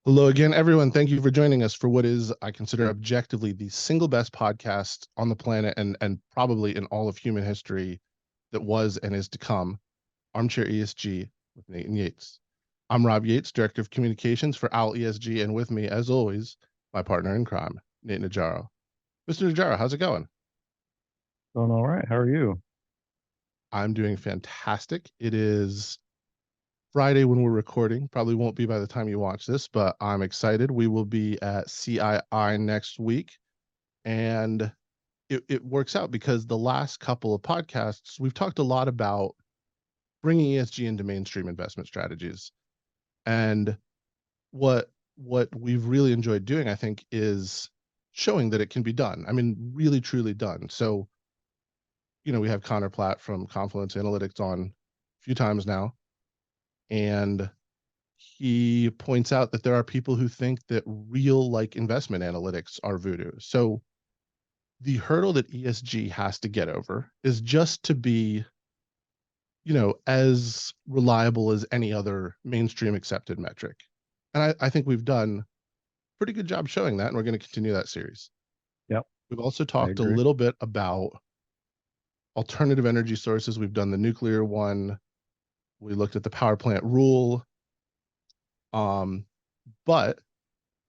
Hello again, everyone. Thank you for joining us for what is, I consider, objectively the single best podcast on the planet and probably in all of human history that was and is to come. Armchair ESG with Nathan Yates. I'm Rob Yates, Director of Communications for OWL ESG, and with me, as always, my partner in crime, Nate Najaro. Mr. Najaro, how's it going? Doing all right. How are you? I'm doing fantastic. It is Friday when we're recording. Probably won't be by the time you watch this, but I'm excited. We will be at CII next week. And it works out because the last couple of podcasts, we've talked a lot about bringing ESG into mainstream investment strategies. And what we've really enjoyed doing, I think, is showing that it can be done. I mean, really, truly done. So, we have Connor Platt from Confluence Analytics on a few times now. And he points out that there are people who think that real like investment analytics are voodoo. So the hurdle that ESG has to get over is just to be, as reliable as any other mainstream accepted metric. And I think we've done a pretty good job showing that, and we're going to continue that series. Yep, We've also I talked a agree. little bit about alternative energy sources. We've done the nuclear one. We looked at the power plant rule. Um, but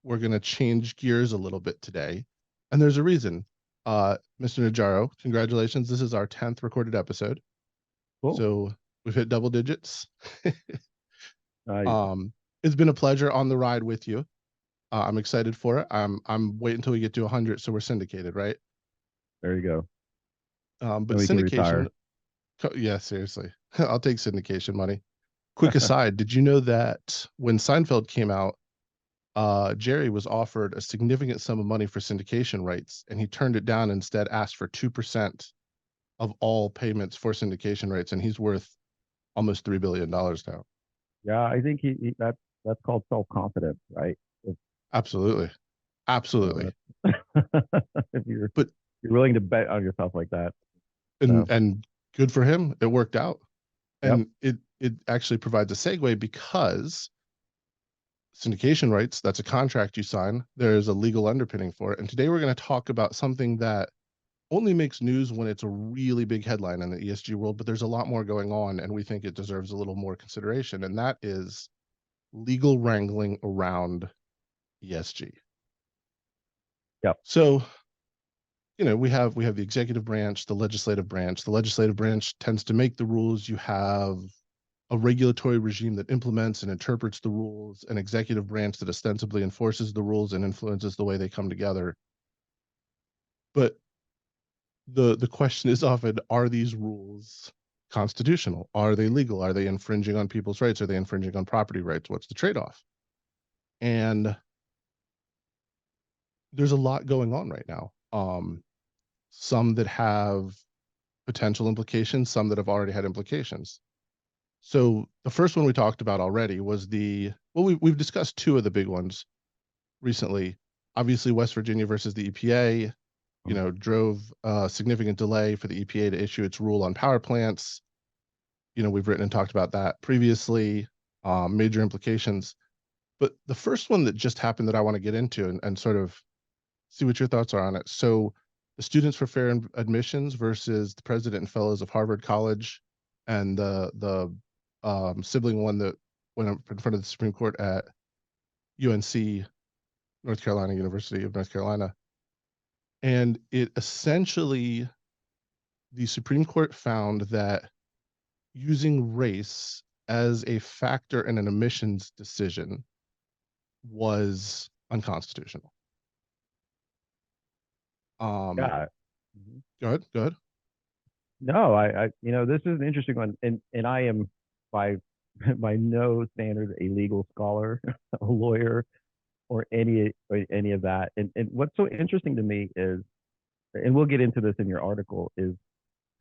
we're going to change gears a little bit today. And there's a reason. Mr. Najaro, congratulations. This is our 10th recorded episode. Cool. So we've hit double digits. Nice. um, it's been a pleasure on the ride with you. I'm excited for it. I'm waiting until we get to 100 so we're syndicated, right? There you go. But Then we can syndication, retire. yeah, seriously. I'll take syndication money. Quick aside, did you know that when Seinfeld came out, Jerry was offered a significant sum of money for syndication rights, and he turned it down, instead asked for 2% of all payments for syndication rights, and he's worth almost $3 billion now. Yeah, I think that's called self-confidence, right? If, Absolutely. Absolutely. that's, if But you're willing to bet on yourself like that. So, and good for him. It worked out. yep. And it actually provides a segue because syndication rights, that's a contract you sign. There's a legal underpinning for it. And today we're going to talk about something that only makes news when it's a really big headline in the ESG world, but there's a lot more going on, and we think it deserves a little more consideration, and that is legal wrangling around ESG. Yep. So, we have the executive branch, the legislative branch. The legislative branch tends to make the rules. You have a regulatory regime that implements and interprets the rules, an executive branch that ostensibly enforces the rules and influences the way they come together. But the question is often, are these rules constitutional? Are they legal? Are they infringing on people's rights? Are they infringing on property rights? What's the trade-off? And there's a lot going on right now. Some that have potential implications, some that have already had implications. So the first one we talked about already was we've discussed two of the big ones recently. Obviously, West Virginia versus the EPA, drove a significant delay for the EPA to issue its rule on power plants. We've written and talked about that previously, major implications. But the first one that just happened that I want to get into and sort of see what your thoughts are on it. So the Students for Fair Admissions versus the President and Fellows of Harvard College, and the sibling one that went up in front of the Supreme Court at UNC, North Carolina, University of North Carolina. And it essentially, the Supreme Court found that using race as a factor in an admissions decision was unconstitutional. Um, Yeah. Mhm. go ahead, go ahead. No, this is an interesting one, and I am by by no standard a legal scholar, a lawyer, or any of that. And what's so interesting to me is, and we'll get into this in your article, is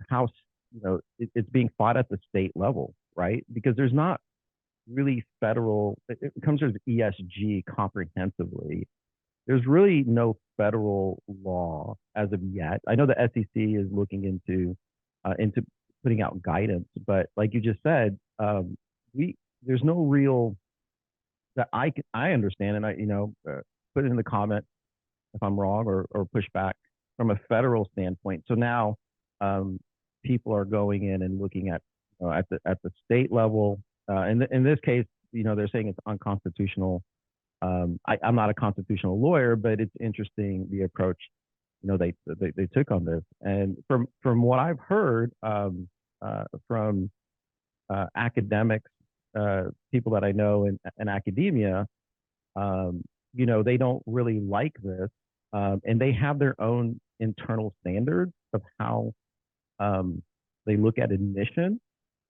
how it's being fought at the state level, right? Because there's not really federal. It comes to ESG comprehensively. There's really no federal law as of yet. I know the SEC is looking into putting out guidance, but like you just said, we there's no real that I understand, and put it in the comment if I'm wrong, or push back from a federal standpoint. So now, um, people are going in and looking at, at the state level. In this case, they're saying it's unconstitutional. I'm not a constitutional lawyer, but it's interesting the approach they took on this. And from what I've heard, from academics, people that I know in academia, um, they don't really like this, and they have their own internal standards of how, um, they look at admission.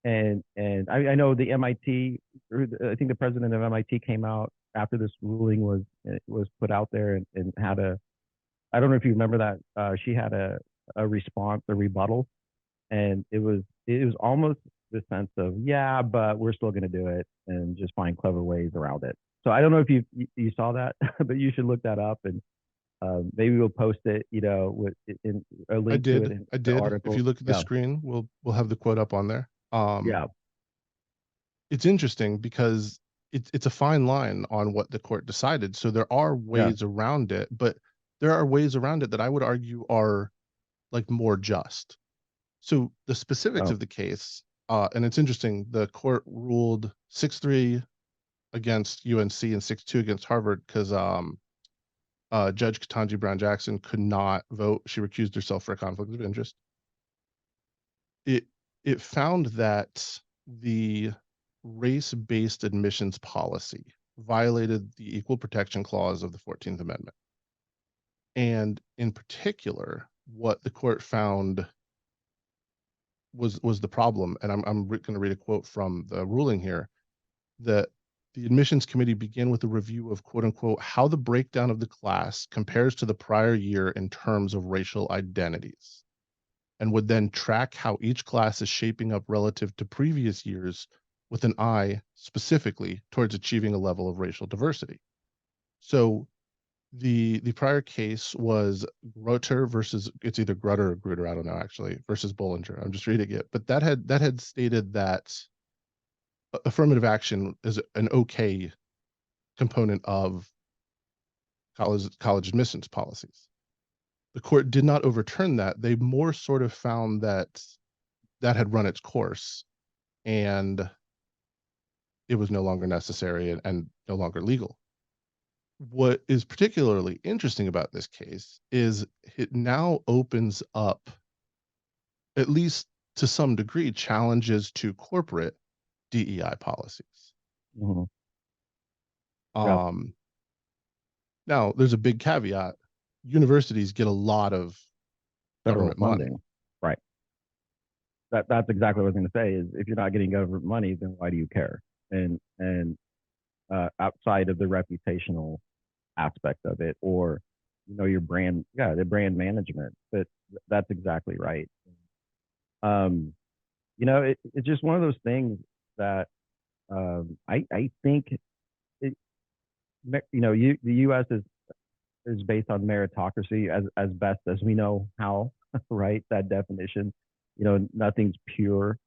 And I know the MIT, I think the president of MIT came out after this ruling was put out there, and had a, I don't know if you remember that, she had a response, a rebuttal, and it was almost the sense of, yeah, but we're still going to do it and just find clever ways around it. So I don't know if you saw that, but you should look that up, and maybe we'll post it, with in a I link to it did. in I the did. If you article. look at the Yeah, screen, we'll have the quote up on there. yeah, It's interesting because it's a fine line on what the court decided. So there are yeah. ways around it, but there are ways around it that I would argue are like more just. So the specifics Oh, of the case, and it's interesting, the court ruled 6-3 against UNC and 6-2 against Harvard because Judge Ketanji Brown Jackson could not vote. She recused herself for a conflict of interest. It it found that the race-based admissions policy violated the equal protection clause of the 14th Amendment. And in particular, what the court found was the problem, and I'm going to read a quote from the ruling here, that the admissions committee begin with a review of quote unquote how the breakdown of the class compares to the prior year in terms of racial identities, and would then track how each class is shaping up relative to previous years with an eye specifically towards achieving a level of racial diversity. So the prior case was Grutter versus, it's either Grutter or Grutter, I don't know actually, versus Bollinger. I'm just reading it, but that had stated that affirmative action is an okay component of college admissions policies. The court did not overturn that. They more sort of found that that had run its course and it was no longer necessary and no longer legal. What is particularly interesting about this case is it now opens up, at least to some degree, challenges to corporate DEI policies. hmm, yeah. Um, Now, there's a big caveat. Universities get a lot of Federal government money. funding, right? That's exactly what I was going to say. Is if you're not getting government money, then why do you care? And outside of the reputational aspect of it, or your brand, yeah, the brand management. But that's exactly right. Um, it's just one of those things that, I think it, the U.S. is based on meritocracy as best as we know how, right? That definition, nothing's pure,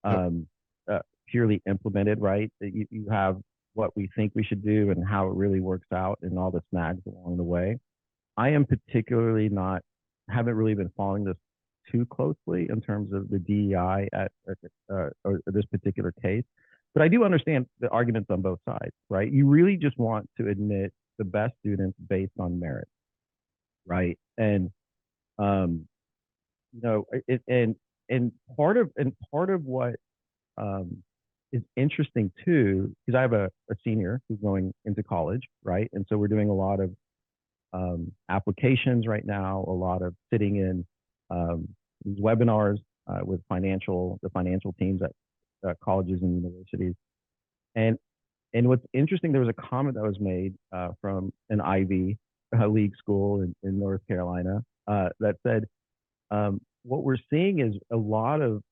Yep. um, uh, purely implemented, right? You have what we think we should do and how it really works out, and all the snags along the way. I am particularly not, haven't really been following this too closely in terms of the DEI or this particular case, but I do understand the arguments on both sides, right? You really just want to admit the best students based on merit, right? And um, and part of what, um, is interesting too, because I have a senior who's going into college, right? And so we're doing a lot of, applications right now, a lot of sitting in, these webinars, with the financial teams at, colleges and universities. And what's interesting, there was a comment that was made, from an Ivy League school in North Carolina, that said, what we're seeing is a lot of,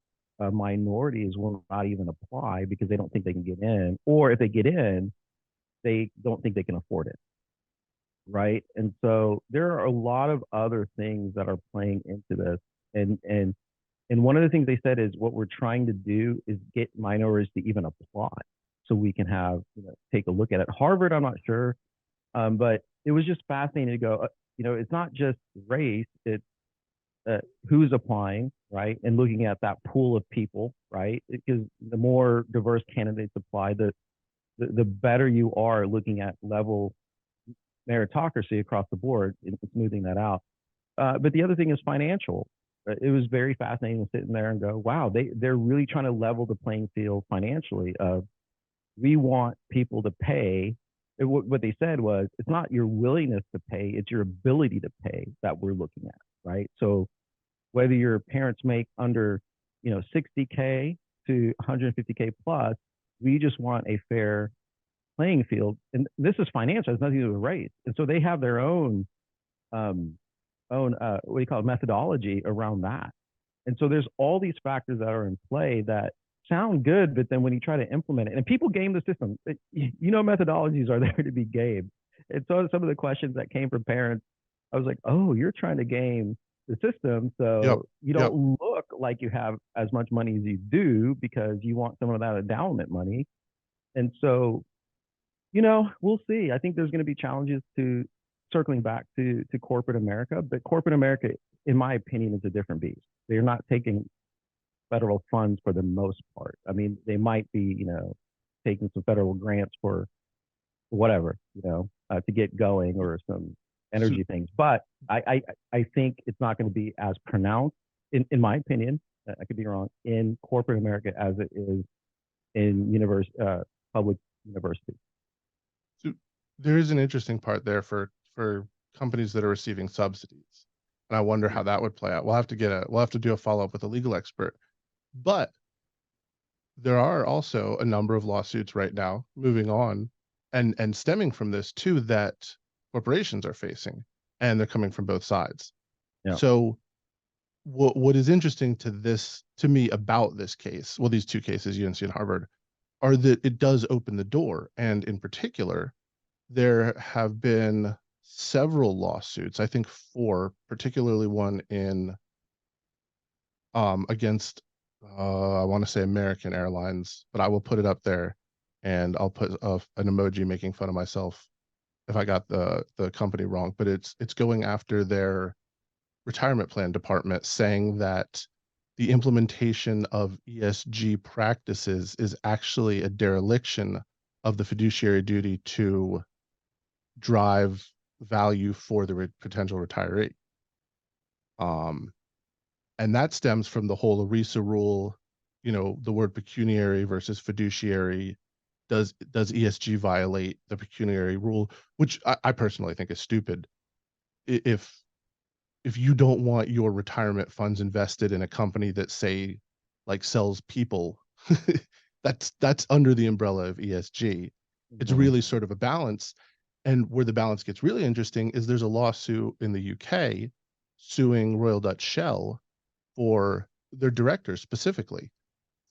minorities will not even apply because they don't think they can get in, or if they get in, they don't think they can afford it, right? And so there are a lot of other things that are playing into this. And one of the things they said is what we're trying to do is get minorities to even apply. so we can have, take a look at it. Harvard, I'm not sure, but it was just fascinating to go. It's not just race; it's who's applying, right? And looking at that pool of people, right? Because the more diverse candidates apply, the better you are looking at level meritocracy across the board and smoothing that out. But the other thing is financial. It was very fascinating sitting there and go, wow, they're really trying to level the playing field financially. We want people to pay. What they said was, it's not your willingness to pay, it's your ability to pay that we're looking at, right? So whether your parents make under, 60K to 150K plus, we just want a fair playing field. And this is financial; it's nothing to do with race. And so they have their um, what do you call it, methodology around that. And so there's all these factors that are in play that sound good, but then when you try to implement it, and people game the system, methodologies are there to be gamed. And so some of the questions that came from parents, I was like, oh, you're trying to game the system, Yep. so you Yep. don't look like you have as much money as you do because you want some of that endowment money. And so, we'll see. I think there's going to be challenges to circling back to corporate America, but corporate America, in my opinion, is a different beast. They're not taking federal funds for the most part. I mean, they might be, taking some federal grants for whatever, to get going, or some So energy things. But I think it's not going to be as pronounced, in my opinion. I could be wrong, in corporate America as it is in public universities. So there is an interesting part there for companies that are receiving subsidies, and I wonder how that would play out. We'll have to do a follow up with a legal expert, but there are also a number of lawsuits right now moving on and stemming from this too that corporations are facing, and they're coming from both sides. Yeah. So what is interesting to me about this case, well, these two cases, UNC and Harvard, are that it does open the door, and in particular there have been several lawsuits, I think four, particularly one in against I want to say American Airlines, but I will put it up there, and I'll put an emoji making fun of myself if I got the company wrong. But it's going after their retirement plan department, saying that the implementation of ESG practices is actually a dereliction of the fiduciary duty to drive value for the potential retiree. Um, and that stems from the whole ERISA rule, the word pecuniary versus fiduciary. Does ESG violate the pecuniary rule, which I personally think is stupid. If you don't want your retirement funds invested in a company that, say, like, sells people, that's under the umbrella of ESG. It's Mm-hmm. really sort of a balance. And where the balance gets really interesting is there's a lawsuit in the UK suing Royal Dutch Shell for their directors specifically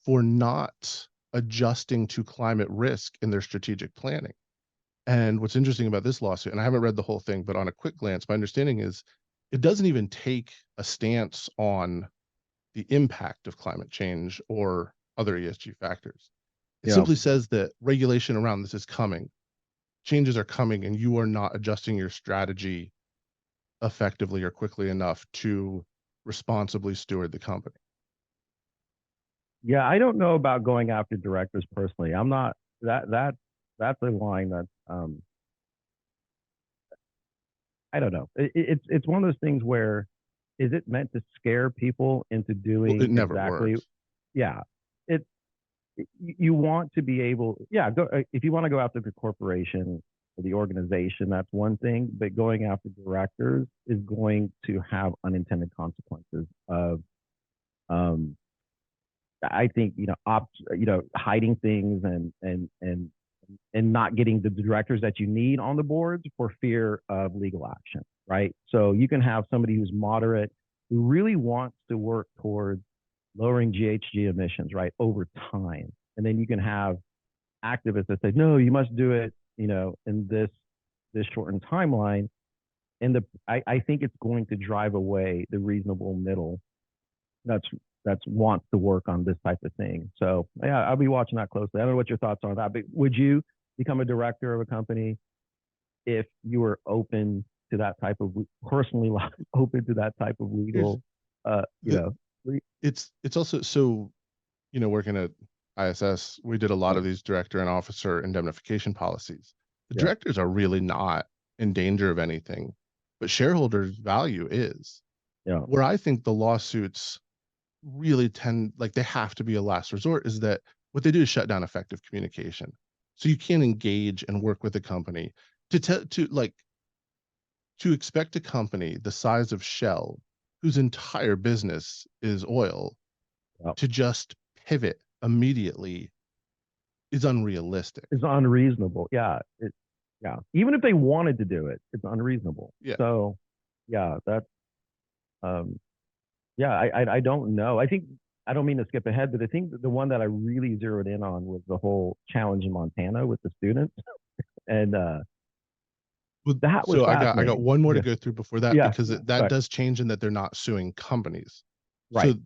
for not adjusting to climate risk in their strategic planning. And what's interesting about this lawsuit, and I haven't read the whole thing, but on a quick glance, my understanding is it doesn't even take a stance on the impact of climate change or other ESG factors. It Yeah. simply says that regulation around this is coming, changes are coming, and you are not adjusting your strategy effectively or quickly enough to responsibly steward the company. Yeah, I don't know about going after directors personally. I'm not that's a line that I don't know. It's one of those things where, is it meant to scare people into Well, it doing never exactly? works. Yeah, it you want to be able, yeah, go if you want to go after the corporation or the organization, that's one thing, but going after directors is going to have unintended consequences of um I think, hiding things, and not getting the directors that you need on the boards for fear of legal action, right? So you can have somebody who's moderate, who really wants to work towards lowering GHG emissions, right, over time. And then you can have activists that say, no, you must do it, in this shortened timeline. And I think it's going to drive away the reasonable middle. That's that's wants to work on this type of thing. So yeah, I'll be watching that closely. I don't know what your thoughts are on that, but would you become a director of a company if you were open to that type of personally open to that type of Here's legal, you the know, it's also so, working at ISS, we did a lot yeah, of these director and officer indemnification policies. The yeah, directors are really not in danger of anything, but shareholders' value is. yeah, Where I think the lawsuits really tend, like they have to be a last resort, is that what they do is shut down effective communication. So you can't engage and work with a company to expect a company the size of Shell, whose entire business is oil, yeah. to just pivot immediately is unrealistic. It's unreasonable. Yeah, yeah. Even if they wanted to do it, it's unreasonable. Yeah. So yeah, that's um, yeah. I don't know. I think I don't mean to skip ahead, but I think the one that I really zeroed in on was the whole challenge in Montana with the students, and Well, that was so I got fascinating. one more to Yeah, go through before that, yeah, because that right, does change in that they're not suing companies. So right.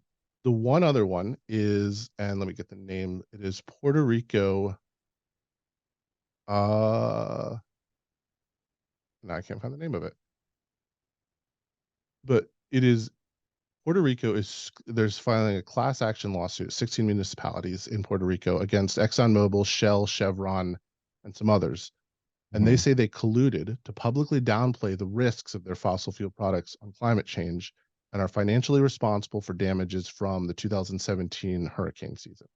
the one other one is, and let me get the name. It is Puerto Rico. Uh, now I can't find the name of it, but it is Puerto Rico is there's filing a class action lawsuit, 16 municipalities in Puerto Rico against ExxonMobil, Shell, Chevron, and some others. And they Mhm. say they colluded to publicly downplay the risks of their fossil fuel products on climate change and are financially responsible for damages from the 2017 hurricane season,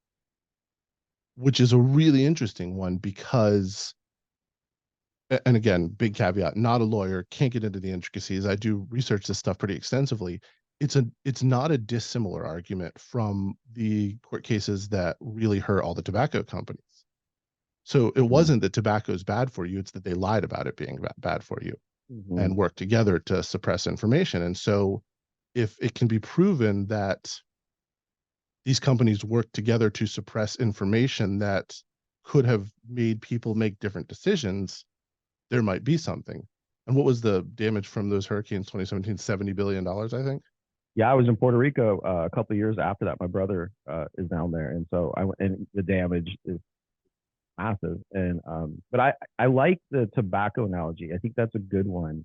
which is a really interesting one because, and again, big caveat, not a lawyer, can't get into the intricacies. I do research this stuff pretty extensively. It's not a dissimilar argument from the court cases that really hurt all the tobacco companies. So it Mhm. wasn't that tobacco is bad for you, it's that they lied about it being bad for you Mhm. and work together to suppress information. And so, if it can be proven that these companies work together to suppress information that could have made people make different decisions, there might be something. And what was the damage from those hurricanes 2017? $70 billion, I think. Yeah, I was in Puerto Rico a couple of years after that. My brother is down there, and so I went, and the damage is massive. And but I like the tobacco analogy. I think that's a good one,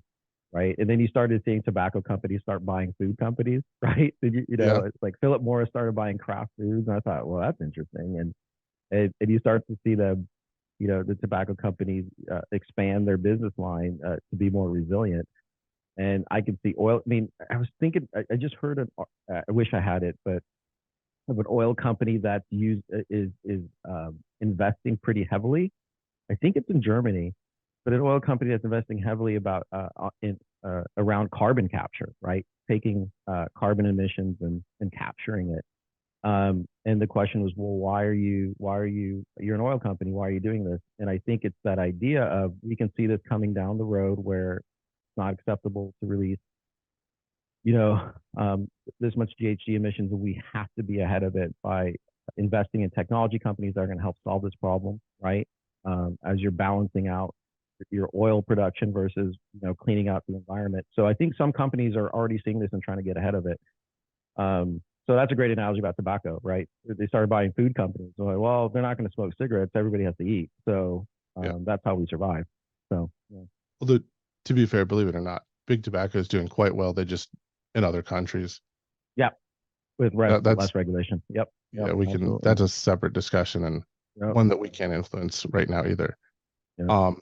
right? And then you started seeing tobacco companies start buying food companies, right? And you know, Yeah. it's like Philip Morris started buying Kraft Foods, and I thought, well, that's interesting. And you start to see the tobacco companies expand their business line to be more resilient. And I can see oil. I mean, I was thinking, I just heard I wish I had it, but of an oil company that's used is investing pretty heavily. I think it's in Germany, but an oil company that's investing heavily about in around carbon capture, right? Taking carbon emissions and capturing it. And the question was, well, you're an oil company, why are you doing this? And I think it's that idea of we can see this coming down the road where it's not acceptable to release, you know, this much GHG emissions, and we have to be ahead of it by investing in technology companies that are going to help solve this problem, right? As you're balancing out your oil production versus cleaning out the environment. So I think some companies are already seeing this and trying to get ahead of it. So that's a great analogy about tobacco, right? They started buying food companies. They're like, well, they're not going to smoke cigarettes. Everybody has to eat. So Yeah. that's how we survive. So yeah. Although, to be fair, believe it or not, big tobacco is doing quite well. They just, in other countries, Yeah, with that's, less regulation. Yep. Yep. yeah, we can, Absolutely. that's a separate discussion and Yep. one that we can't influence right now either. Yep. Um,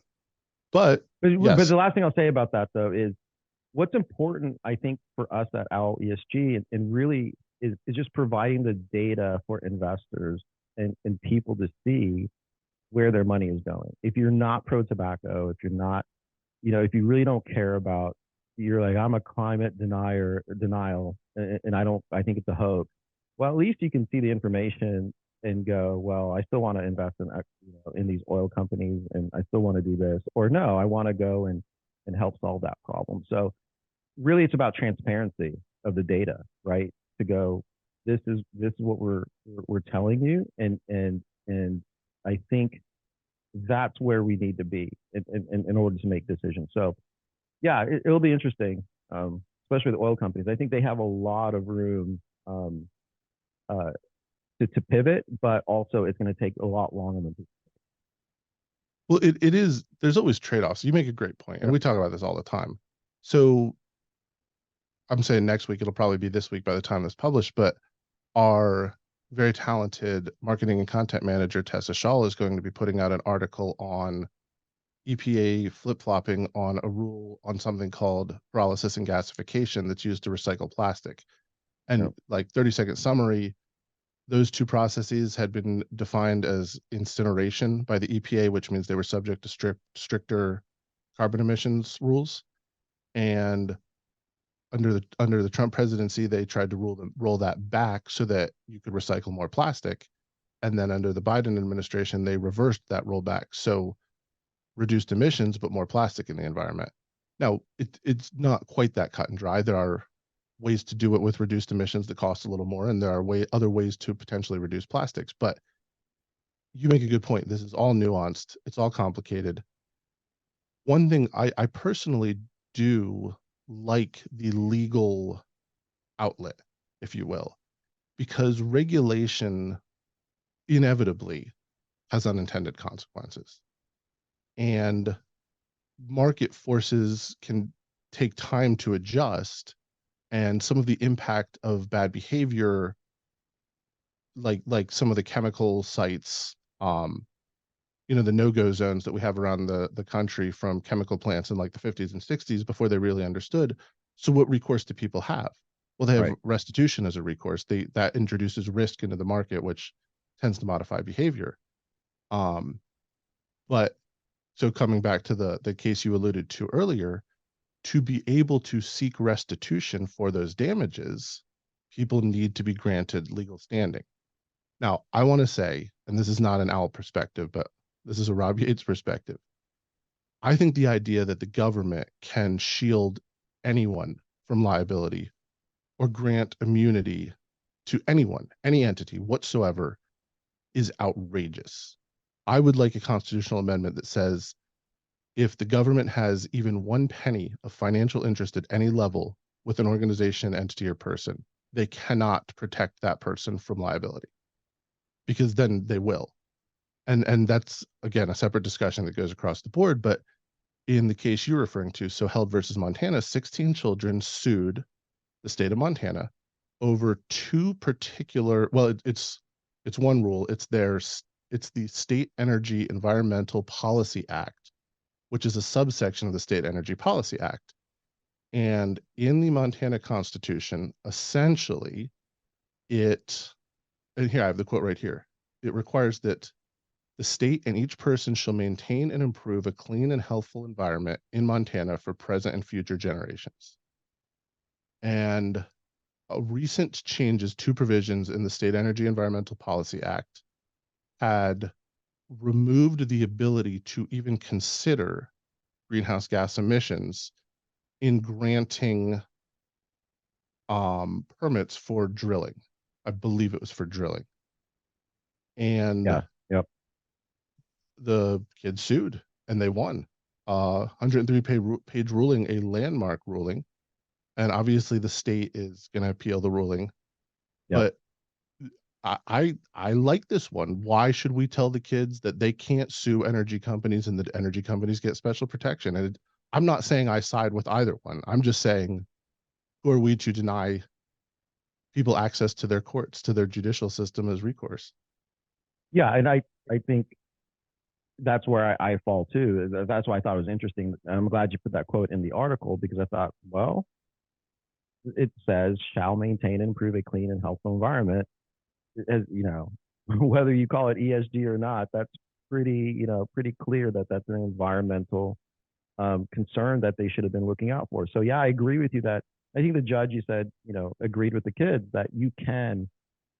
but But yes, the last thing I'll say about that though is what's important, I think, for us at OWL ESG and really is just providing the data for investors and people to see where their money is going. If you're not pro tobacco, if you're not, if you really don't care about, you're like, I'm a climate denial, and I think it's a hoax. Well, at least you can see the information and go, well, I still want to invest in these oil companies, and I still want to do this, or no, I want to go and help solve that problem. So really, it's about transparency of the data, right? To go, this is what we're telling you, and I think that's where we need to be in order to make decisions. So yeah, it'll be interesting, especially the oil companies. I think they have a lot of room. uh, to pivot, but also it's going to take a lot longer than people. Well, it is, there's always trade-offs. You make a great point, and Yep. we talk about this all the time. So I'm saying next week, it'll probably be this week by the time this published, but our very talented marketing and content manager, Tessa Shaw, is going to be putting out an article on EPA flip-flopping on a rule on something called pyrolysis and gasification that's used to recycle plastic. And Yep. like 30-second summary, those two processes had been defined as incineration by the EPA, which means they were subject to stricter carbon emissions rules. And under the Trump presidency, they tried to roll that back so that you could recycle more plastic. And then under the Biden administration, they reversed that rollback. So reduced emissions, but more plastic in the environment. Now, it's not quite that cut and dry. There are ways to do it with reduced emissions that cost a little more, and there are other ways to potentially reduce plastics. But you make a good point. This is all nuanced. It's all complicated. One thing I personally do like the legal outlet, if you will, because regulation inevitably has unintended consequences. And market forces can take time to adjust, and some of the impact of bad behavior, like some of the chemical sites, the no-go zones that we have around the country from chemical plants in like the 50s and 60s before they really understood. So what recourse do people have? Well, they have Right. restitution as a recourse. That introduces risk into the market, which tends to modify behavior. Um, but so coming back to the case you alluded to earlier, to be able to seek restitution for those damages, people need to be granted legal standing. Now, I want to say, and this is not an owl perspective, but this is a Rob Yates perspective. I think the idea that the government can shield anyone from liability or grant immunity to anyone, any entity whatsoever, is outrageous. I would like a constitutional amendment that says if the government has even one penny of financial interest at any level with an organization, entity, or person, they cannot protect that person from liability, because then they will. And that's again a separate discussion that goes across the board. But in the case you're referring to, so Held versus Montana, 16 children sued the state of Montana over two particular. Well, it's one rule. It's the State Energy Environmental Policy Act, which is a subsection of the State Energy Policy Act. And in the Montana Constitution, essentially, it, and here I have the quote right here, it requires that the state and each person shall maintain and improve a clean and healthful environment in Montana for present and future generations. And recent changes to provisions in the State Energy Environmental Policy Act had removed the ability to even consider greenhouse gas emissions in granting permits for drilling. I believe it was for drilling. Yeah. And Yep. the kids sued and they won. 103-page ruling, a landmark ruling. And obviously the state is going to appeal the ruling. Yep. But I like this one. Why should we tell the kids that they can't sue energy companies and the energy companies get special protection? And I'm not saying I side with either one. I'm just saying, who are we to deny people access to their courts, to their judicial system as recourse? Yeah. And I think that's where I fall too. That's why I thought it was interesting. And I'm glad you put that quote in the article because I thought, well, it says shall maintain and improve a clean and healthful environment. As you know, whether you call it ESG or not, that's pretty clear that that's an environmental concern that they should have been looking out for. So yeah, I agree with you that I think the judge, you said, agreed with the kids that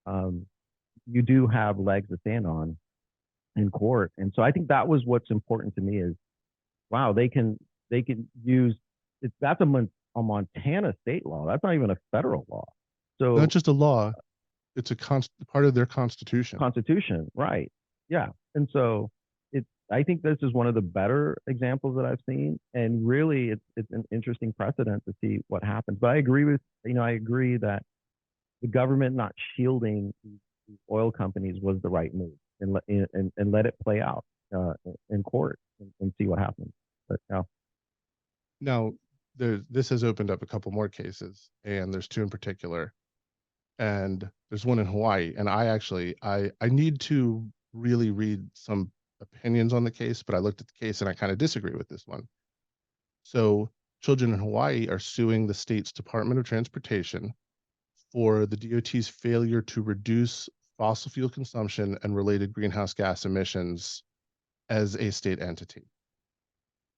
um, you do have legs to stand on in court. And so I think that was what's important to me is, wow, they can use it. That's a Montana state law. That's not even a federal law. Not So just a law, it's a part of their constitution. Constitution, right? Yeah, and so it's. I think this is one of the better examples that I've seen, and really, it's an interesting precedent to see what happens. But I agree with I agree that the government not shielding these oil companies was the right move, and let it play out in court, and see what happens. But no. Now, this has opened up a couple more cases, and there's two in particular, and there's one in Hawaii. And I need to really read some opinions on the case, but I looked at the case and I kind of disagree with this one. So, children in Hawaii are suing the state's Department of Transportation for the DOT's failure to reduce fossil fuel consumption and related greenhouse gas emissions as a state entity.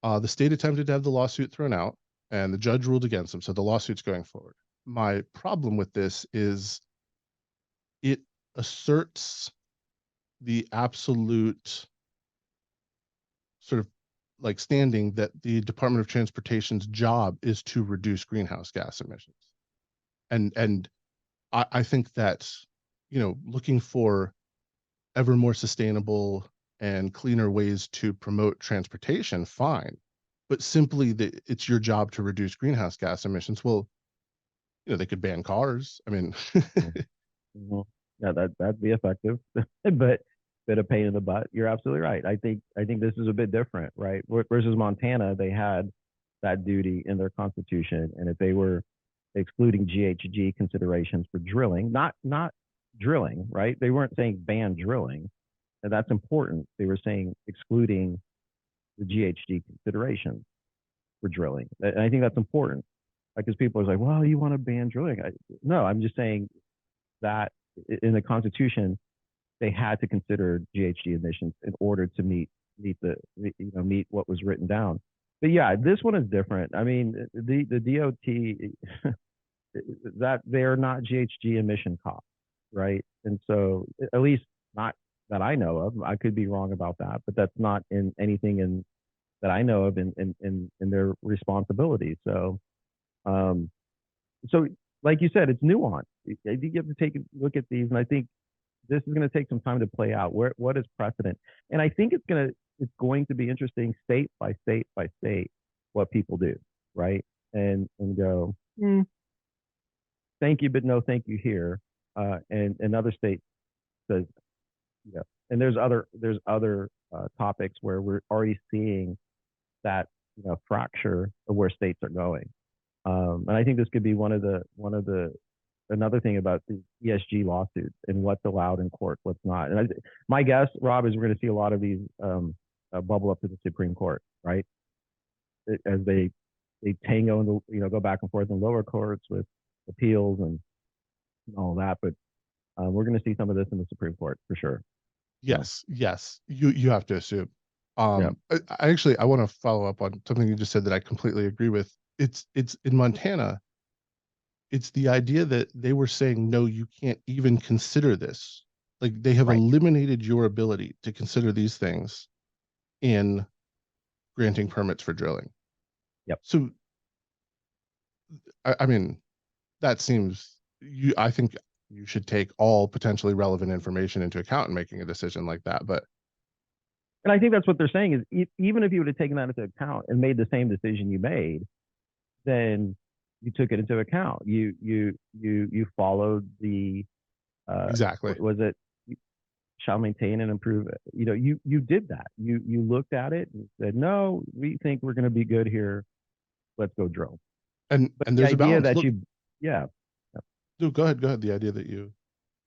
The state attempted to have the lawsuit thrown out, and the judge ruled against them, so the lawsuit's going forward. My problem with this is it asserts the absolute sort of like standing that the Department of Transportation's job is to reduce greenhouse gas emissions. And I think that, looking for ever more sustainable and cleaner ways to promote transportation, fine. But simply that it's your job to reduce greenhouse gas emissions. Well, they could ban cars. I mean, Mhm. Yeah, that'd be effective, but bit of pain in the butt. You're absolutely right. I think this is a bit different, right? Versus Montana, they had that duty in their constitution, and if they were excluding GHG considerations for drilling, not drilling, right? They weren't saying ban drilling, and that's important. They were saying excluding the GHG considerations for drilling, and I think that's important. Like, because people are like, well, you want to ban drilling? No, I'm just saying that in the Constitution, they had to consider GHG emissions in order to meet what was written down. But yeah, this one is different. I mean, the DOT that they're not GHG emission costs, right? And so, at least not that I know of. I could be wrong about that, but that's not in anything in that I know of in their responsibility. Um, so like you said, it's nuanced. I think you have to take a look at these, and I think this is going to take some time to play out. What is precedent? And I think it's going to be interesting, state by state by state, what people do, right? And go, thank you, but no thank you here. And another state says, yeah. And there's other topics where we're already seeing that fracture of where states are going. And I think this could be one of the another thing about the ESG lawsuits and what's allowed in court, what's not. And my guess, Rob, is we're going to see a lot of these bubble up to the Supreme Court, right? As they tango and go back and forth in lower courts with appeals and all that. But we're going to see some of this in the Supreme Court for sure. So yes, you have to assume. yeah, I want to follow up on something you just said that I completely agree with. It's in Montana. It's the idea that they were saying, no, you can't even consider this. Like they have right. eliminated your ability to consider these things in granting permits for drilling. Yep. So, I mean, that seems I think you should take all potentially relevant information into account in making a decision like that. But And I think that's what they're saying is even if you would have taken that into account and made the same decision you made, then you took it into account. You followed the exactly. what was it? Shall maintain and improve it. You did that. You looked at it and said, no, we think we're going to be good here. Let's go drill. But And the there's a idea balance. that Look, yeah, no, go ahead. The idea that you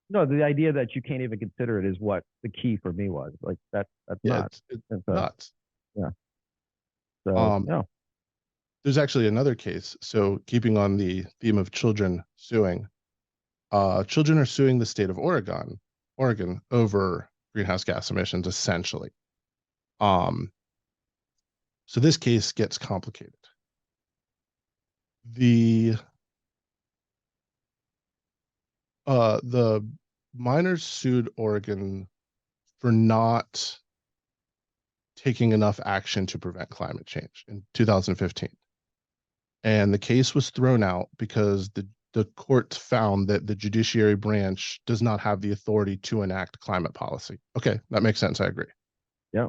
no, the idea that you can't even consider it is what the key for me was. Like that's yeah, not. it's And so nuts. yeah, so Um, yeah, there's actually another case. So keeping on the theme of children suing, children are suing the state of Oregon over greenhouse gas emissions, essentially. Um, so this case gets complicated. The the miners sued Oregon for not taking enough action to prevent climate change in 2015. And the case was thrown out because the court found that the judiciary branch does not have the authority to enact climate policy. Okay, that makes sense. I agree. yeah.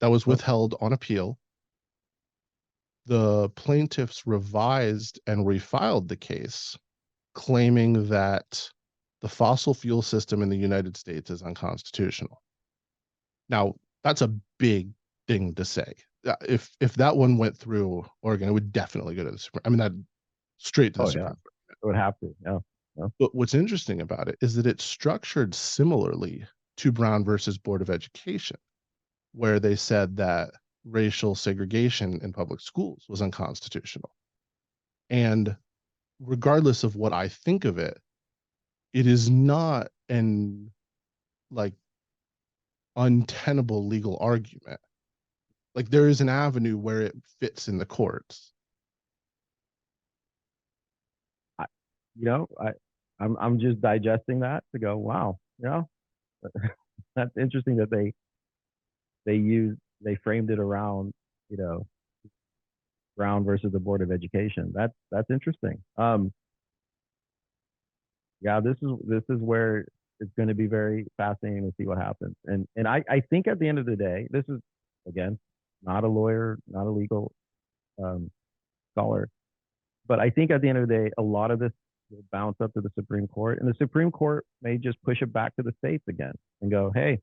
That was Well, withheld on appeal. The plaintiffs revised and refiled the case, claiming that the fossil fuel system in the United States is unconstitutional. Now, that's a big thing to say. If that one went through Oregon, it would definitely go to the Supreme. I mean, that straight to the Oh yeah, Supreme Court. it would have to. Yeah. Yeah. But what's interesting about it is that it's structured similarly to Brown versus Board of Education, where they said that racial segregation in public schools was unconstitutional. And regardless of what I think of it, it is not an like untenable legal argument. Like there is an avenue where it fits in the courts. I, I'm just digesting that to go, wow, that's interesting that they framed it around, you know, Brown versus the Board of Education. That's interesting. Yeah, this is where it's going to be very fascinating to see what happens. And I think at the end of the day, this is again not a lawyer, not a legal um, scholar, but I think at the end of the day, a lot of this will bounce up to the Supreme Court, and the Supreme Court may just push it back to the states again and go, hey,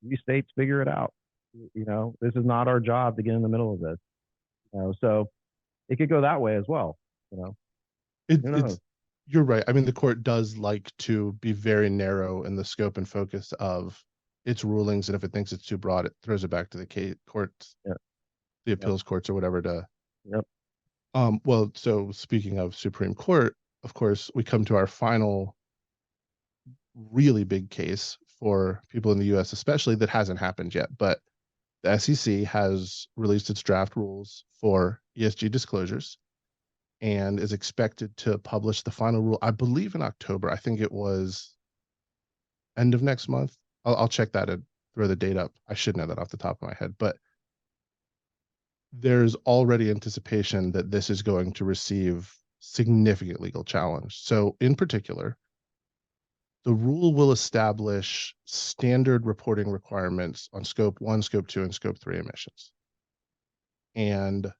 you states figure it out. This is not our job to get in the middle of this. So it could go that way as well. You know, who knows? It's you're right. I mean, the court does like to be very narrow in the scope and focus of its rulings, and if it thinks it's too broad, it throws it back to the courts, Yeah. the Yep. appeals courts or whatever to Yep. well, so speaking of Supreme Court, of course, we come to our final really big case for people in the US, especially that hasn't happened yet. But the SEC has released its draft rules for ESG disclosures and is expected to publish the final rule, I believe, in October. I think it was end of next month. I'll check that and throw the date up. I should know that off the top of my head, but there's already anticipation that this is going to receive significant legal challenge. So, in particular, the rule will establish standard reporting requirements on scope 1, scope 2, and scope 3 emissions. And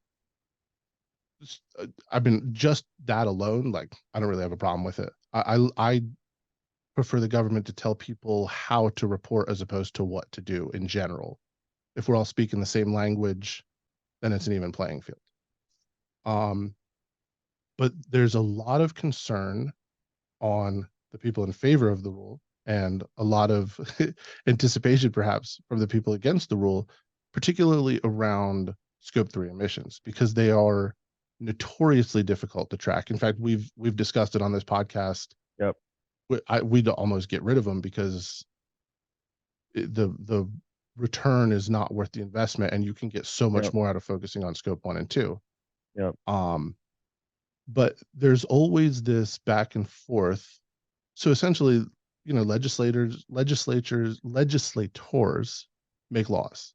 I've been just that alone, like I don't really have a problem with it. I prefer the government to tell people how to report as opposed to what to do in general. If we're all speaking the same language, then it's an even playing field. Um, but there's a lot of concern on the people in favor of the rule and a lot of anticipation perhaps from the people against the rule, particularly around scope 3 emissions, because they are notoriously difficult to track. In fact, we've discussed it on this podcast. Yep. We'd almost get rid of them because the return is not worth the investment, and you can get so much Yep. more out of focusing on scope 1 and 2. Yep. But there's always this back and forth. So essentially, legislators make laws,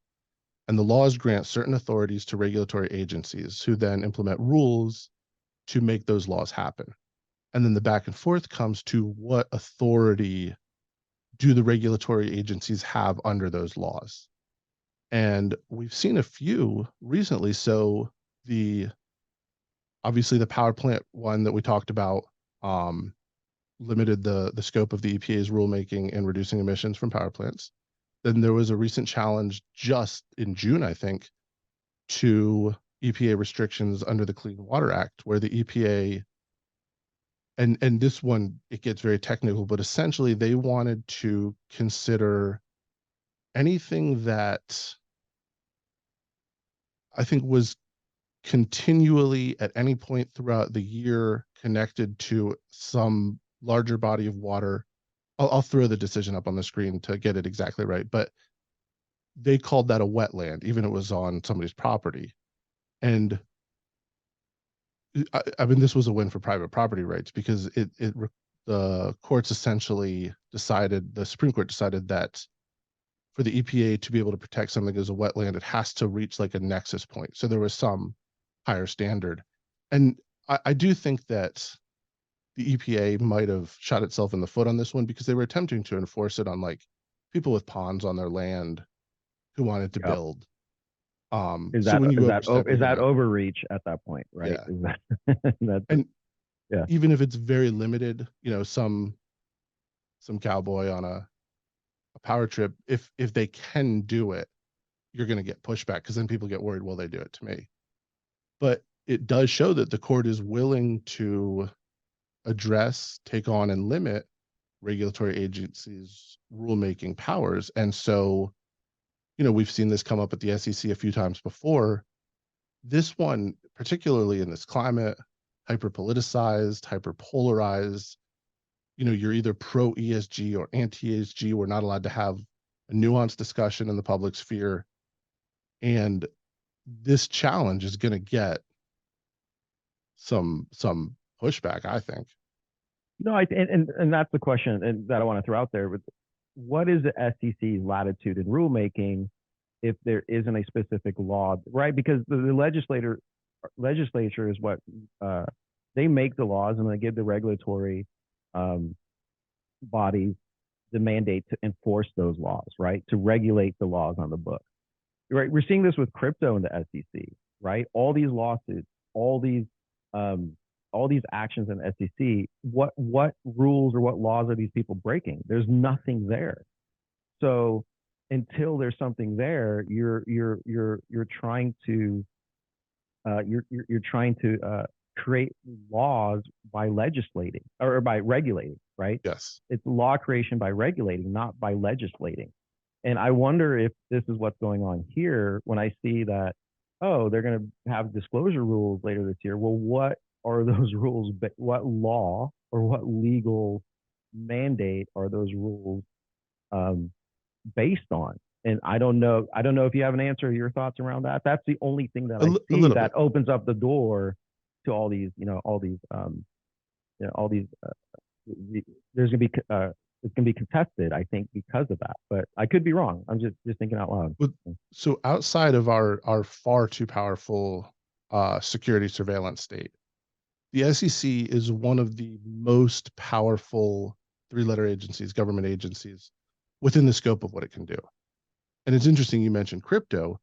and the laws grant certain authorities to regulatory agencies who then implement rules to make those laws happen. And then the back and forth comes to what authority do the regulatory agencies have under those laws? And we've seen a few recently. So the obviously the power plant one that we talked about um, limited the scope of the EPA's rulemaking in reducing emissions from power plants. Then there was a recent challenge just in June, I think, to EPA restrictions under the Clean Water Act, where the EPA and this one it gets very technical, but essentially they wanted to consider anything that I think was continually at any point throughout the year connected to some larger body of water. I'll throw the decision up on the screen to get it exactly right, but they called that a wetland, even if it was on somebody's property. And I mean, this was a win for private property rights because the courts essentially decided, the Supreme Court decided that for the EPA to be able to protect something as a wetland, it has to reach like a nexus point. So there was some higher standard. And I do think that the EPA might have shot itself in the foot on this one because they were attempting to enforce it on like people with ponds on their land who wanted to Yep. build. Is So that when is you that overstep the is that limit, overreach at that point, right? yeah. Is that that's And yeah. even if it's very limited, some some cowboy on a power trip, if they can do it, you're going to get pushback because then people get worried, will they do it to me? But it does show that the court is willing to address, take on, and limit regulatory agencies' rulemaking powers. And so, we've seen this come up at the SEC a few times before. This one, particularly in this climate, hyper politicized, hyper polarized, you're either pro ESG or anti ESG. We're not allowed to have a nuanced discussion in the public sphere. And this challenge is going to get some pushback, I think. No, and that's the question and that I want to throw out there. But what is the SEC's latitude in rulemaking if there isn't a specific law, right? Because the legislature is what they make the laws and they give the regulatory um, bodies the mandate to enforce those laws, right? To regulate the laws on the book, right? We're seeing this with crypto in the SEC, right? All these lawsuits, um, all these actions in the SEC. What rules or what laws are these people breaking? There's nothing there. So until there's something there, you're trying to you're trying to create laws by legislating or by regulating, right? Yes. It's law creation by regulating, not by legislating. And I wonder if this is what's going on here when I see that, oh, they're going to have disclosure rules later this year. Well, what are those rules? What law or what legal mandate are those rules um, based on? And I don't know. I don't know if you have an answer or your thoughts around that. That's the only thing that I A see little that bit. opens up the door to all these, all these. There's gonna be it's gonna be contested, I think, because of that. But I could be wrong. I'm just thinking out loud. So outside of our far too powerful security surveillance state, the SEC is one of the most powerful three-letter agencies, government agencies, within the scope of what it can do. And it's interesting you mentioned crypto.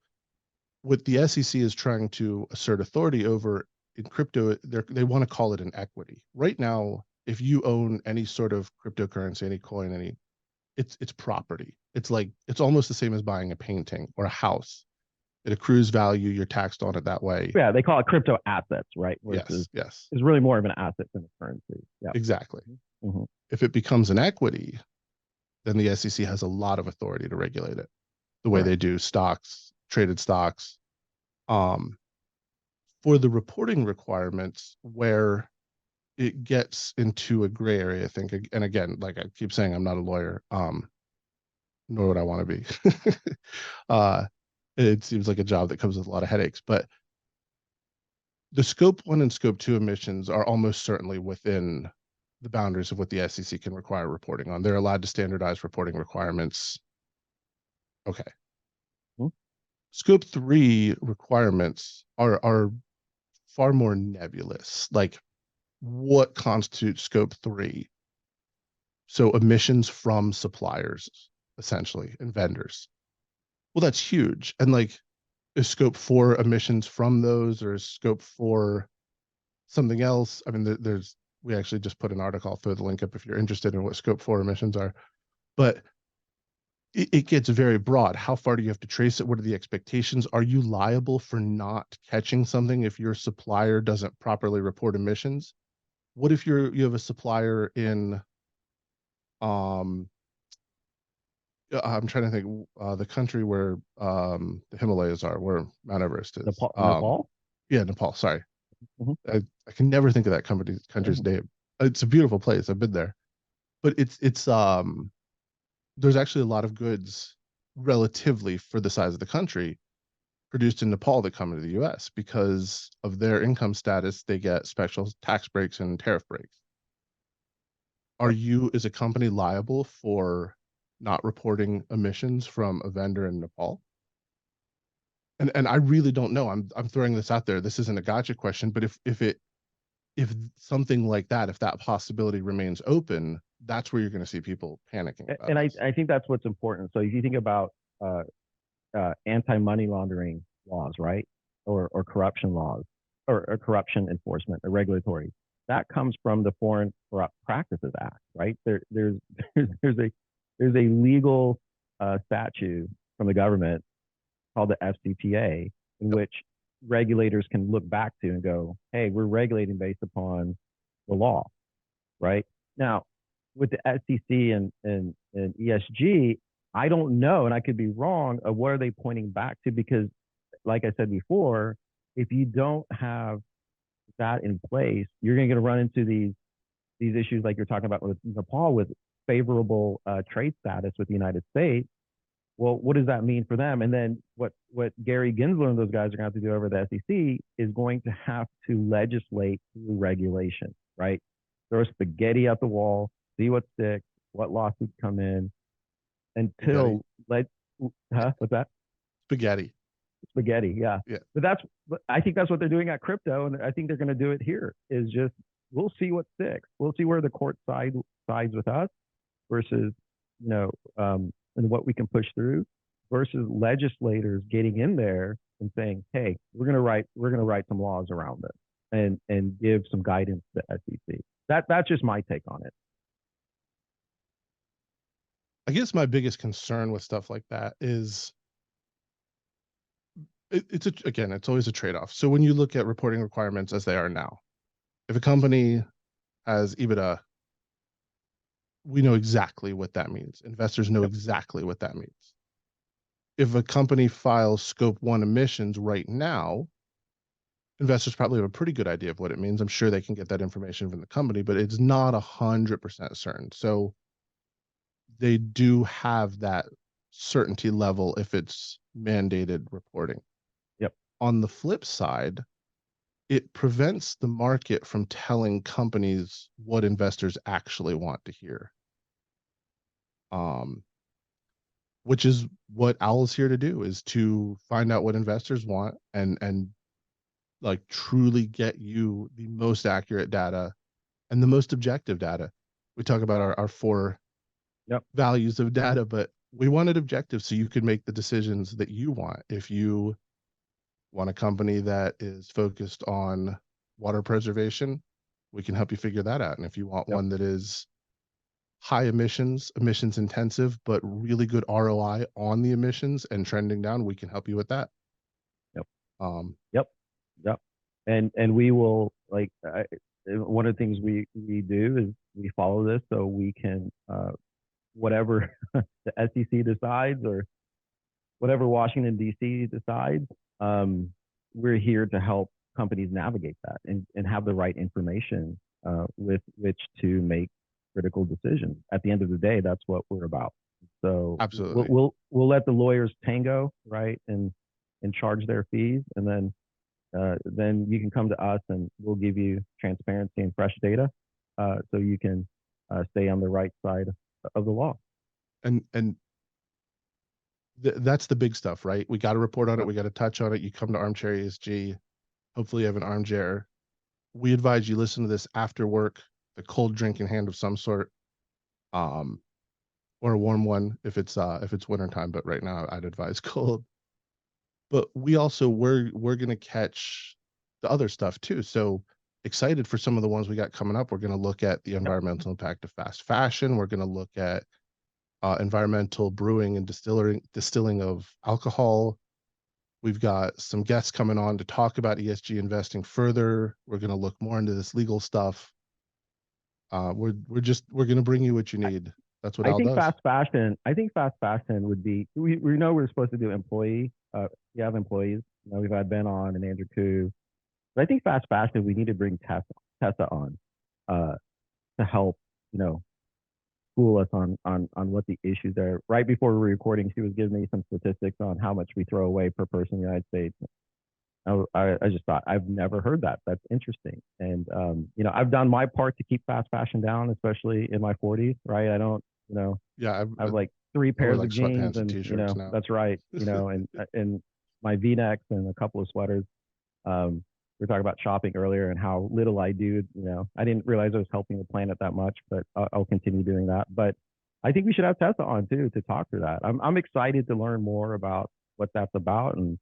What the SEC is trying to assert authority over in crypto, they want to call it an equity. Right now, if you own any sort of cryptocurrency, any coin, it's property. It's almost the same as buying a painting or a house. It accrues value, you're taxed on it that way. Yeah, they call it crypto assets, right? Yes, Versus yes, is really more of an asset than a currency. Yeah. exactly. Mm-hmm. If it becomes an equity, then the SEC has a lot of authority to regulate it the way Correct. they do stocks, traded stocks. Um, for the reporting requirements, where it gets into a gray area, I think, and again, like I keep saying, I'm not a lawyer, nor would I want to be. uh, it seems like a job that comes with a lot of headaches, but the scope one and scope two emissions are almost certainly within the boundaries of what the SEC can require reporting on. They're allowed to standardize reporting requirements. Okay. Mm-hmm. Scope three requirements are far more nebulous. Like, what constitutes scope three? So emissions from suppliers, essentially, and vendors. Well, that's huge. And like, is scope four emissions from those, or is scope four something else? I mean, we actually just put an article, I'll throw the link up if you're interested in what scope four emissions are. But it gets very broad. How far do you have to trace it? What are the expectations? Are you liable for not catching something if your supplier doesn't properly report emissions? What if you have a supplier in um I'm trying to think the country where the Himalayas are, where Mount Everest is. Nepal. Yeah, Nepal. Sorry, Mm-hmm. I can never think of that country's name. It's a beautiful place. I've been there, but it's there's actually a lot of goods relatively for the size of the country produced in Nepal that come into the US because of their income status. They get special tax breaks and tariff breaks. Are you, as a company, liable for not reporting emissions from a vendor in Nepal? And I really don't know. I'm throwing this out there. This isn't a gotcha question, but if something like that, if that possibility remains open, that's where you're going to see people panicking about And this. I think that's what's important. So if you think about uh, anti-money laundering laws, right, or corruption laws, or corruption enforcement, or regulatory. that comes from the Foreign Corrupt Practices Act, right? There's a there's a legal statute from the government called the FCPA, in Yep. which regulators can look back to and go, hey, we're regulating based upon the law, right? Now, with the SEC and ESG, I don't know, and I could be wrong, of what are they pointing back to? Because, like I said before, if you don't have that in place, you're going to run into these issues like you're talking about with Nepal, with favorable trade status with the United States. Well, what does that mean for them? And then what Gary Gensler and those guys are going to have to do over the SEC is going to have to legislate through regulation, right? Throw spaghetti at the wall, see what sticks, what lawsuits come in Spaghetti. until let what's that? Spaghetti. Spaghetti, yeah. Yeah. But I think that's what they're doing at crypto, and I think they're going to do it here. Is just we'll see what sticks. We'll see where the court sides with us versus and what we can push through versus legislators getting in there and saying, hey, we're gonna write some laws around this and give some guidance to SEC. That's just my take on it. I guess my biggest concern with stuff like that is again, it's always a trade-off. So when you look at reporting requirements as they are now, if a company has EBITDA, we know exactly what that means. Investors know Yep. exactly what that means. If a company files scope 1 emissions right now, investors probably have a pretty good idea of what it means. I'm sure they can get that information from the company, but it's not 100% certain. So they do have that certainty level if it's mandated reporting. Yep. On the flip side, it prevents the market from telling companies what investors actually want to hear. Um, which is what Owl's here to do, is to find out what investors want and like truly get you the most accurate data and the most objective data. We talk about our four Yep. values of data, but we want it objective so you can make the decisions that you want. If you want a company that is focused on water preservation, we can help you figure that out. And if you want Yep. one that is high emissions intensive, but really good ROI on the emissions and trending down, we can help you with that. Yep. Um, Yep. Yep. And we will one of the things we do is we follow this so we can whatever the SEC decides or whatever Washington D.C. decides, we're here to help companies navigate that and have the right information with which to make critical decisions. At the end of the day, that's what we're about. So absolutely. we'll let the lawyers tango, right, and charge their fees, and then you can come to us and we'll give you transparency and fresh data, so you can stay on the right side of the law. And that's the big stuff, right? We got to report on it. Yep. We got to touch on it. You come to Armchair ESG. Hopefully, you have an armchair. We advise you listen to this after work, a cold drink in hand of some sort, um, or a warm one if it's wintertime. But right now, I'd advise cold. But we also we're gonna catch the other stuff too. So excited for some of the ones we got coming up. We're gonna look at the Yep. environmental impact of fast fashion. We're gonna look at environmental brewing and distilling of alcohol. We've got some guests coming on to talk about ESG investing further. We're going to look more into this legal stuff. We're going to bring you what you need. That's what I Al think does. fast fashion. I think fast fashion would be. We know we're supposed to do employee. You have employees. We've had Ben on and Andrew Koo. But I think fast fashion. We need to bring Tessa on to help. School us on what the issues are. Right before we were recording, she was giving me some statistics on how much we throw away per person in the United States. I just thought I've never heard that. That's interesting. And I've done my part to keep fast fashion down, especially in my 40s. Right? I don't. Yeah, I have like 3 I wear pairs like of jeans, sweatpants and and t-shirts now. that's right. And my V-necks and a couple of sweaters. We were talking about shopping earlier and how little I do. I didn't realize I was helping the planet that much, but I'll continue doing that. But I think we should have Tessa on too to talk through that. I'm excited to learn more about what that's about and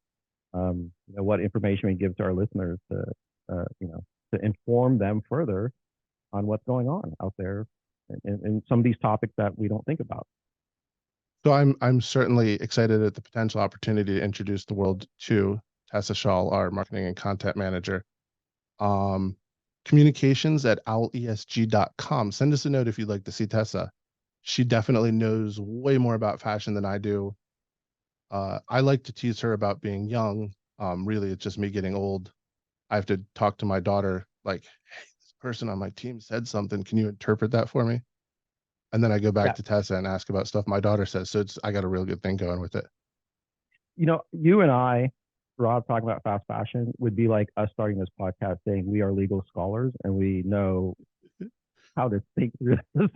what information we give to our listeners to to inform them further on what's going on out there and some of these topics that we don't think about. So I'm certainly excited at the potential opportunity to introduce the world to Tessa Shaw, our marketing and content manager. Um, communications at owlesg.com. Send us a note if you'd like to see Tessa. She definitely knows way more about fashion than I do. I like to tease her about being young. Really, it's just me getting old. I have to talk to my daughter, like, hey, this person on my team said something. Can you interpret that for me? And then I go back Yeah. to Tessa and ask about stuff my daughter says. So I got a real good thing going with it. You and I, Rob, talking about fast fashion would be like us starting this podcast saying we are legal scholars and we know how to think through this.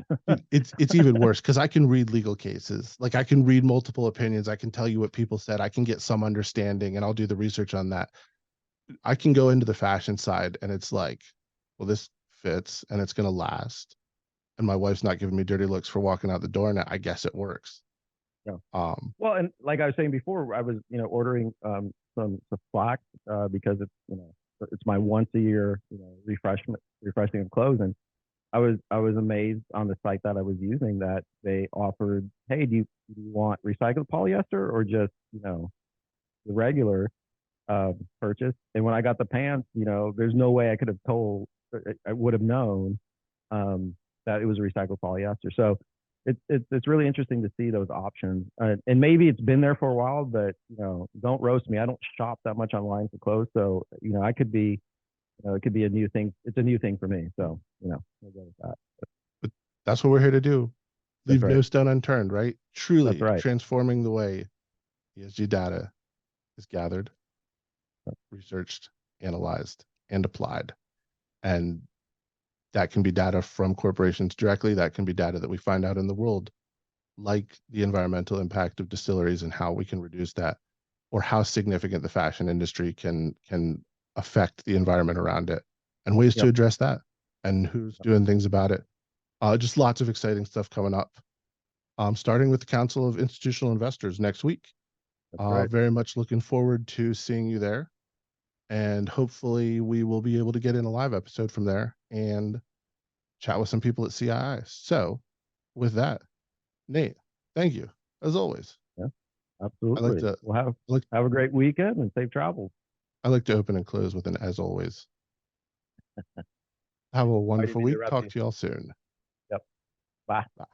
Dude, it's even worse because I can read legal cases. Like I can read multiple opinions. I can tell you what people said. I can get some understanding and I'll do the research on that. I can go into the fashion side and it's like, well, this fits and it's gonna last. And my wife's not giving me dirty looks for walking out the door, and I guess it works. Yeah. Um, Well, and like I was saying before, I was ordering some slacks because it's my once a year refreshing of clothes, and I was amazed on the site that I was using that they offered, hey, do you want recycled polyester or just the regular purchase? And when I got the pants, there's no way I could have told, I would have known that it was a recycled polyester. So it's really interesting to see those options. And maybe it's been there for a while, but don't roast me. I don't shop that much online for clothes, so I could be, it could be a new thing. It's a new thing for me. So we'll go with that. but that's what we're here to do. That's Leave right. no stone unturned, right? That's Truly right. transforming the way ESG data is gathered, researched, analyzed, and applied. And that can be data from corporations directly. That can be data that we find out in the world, like the environmental impact of distilleries and how we can reduce that, or how significant the fashion industry can affect the environment around it, and ways to Yep. address that, and who's doing things about it. Just lots of exciting stuff coming up. Starting with the Council of Institutional Investors next week. That's right. Very much looking forward to seeing you there. And hopefully we will be able to get in a live episode from there and chat with some people at CII. So with that, Nate, thank you as always. Yeah. I like Absolutely. to Well, have I like have a great weekend and safe travels. I like to open and close with an as always. Have a All right, wonderful week. Talk interrupt to y'all soon. Yep. Bye. Bye.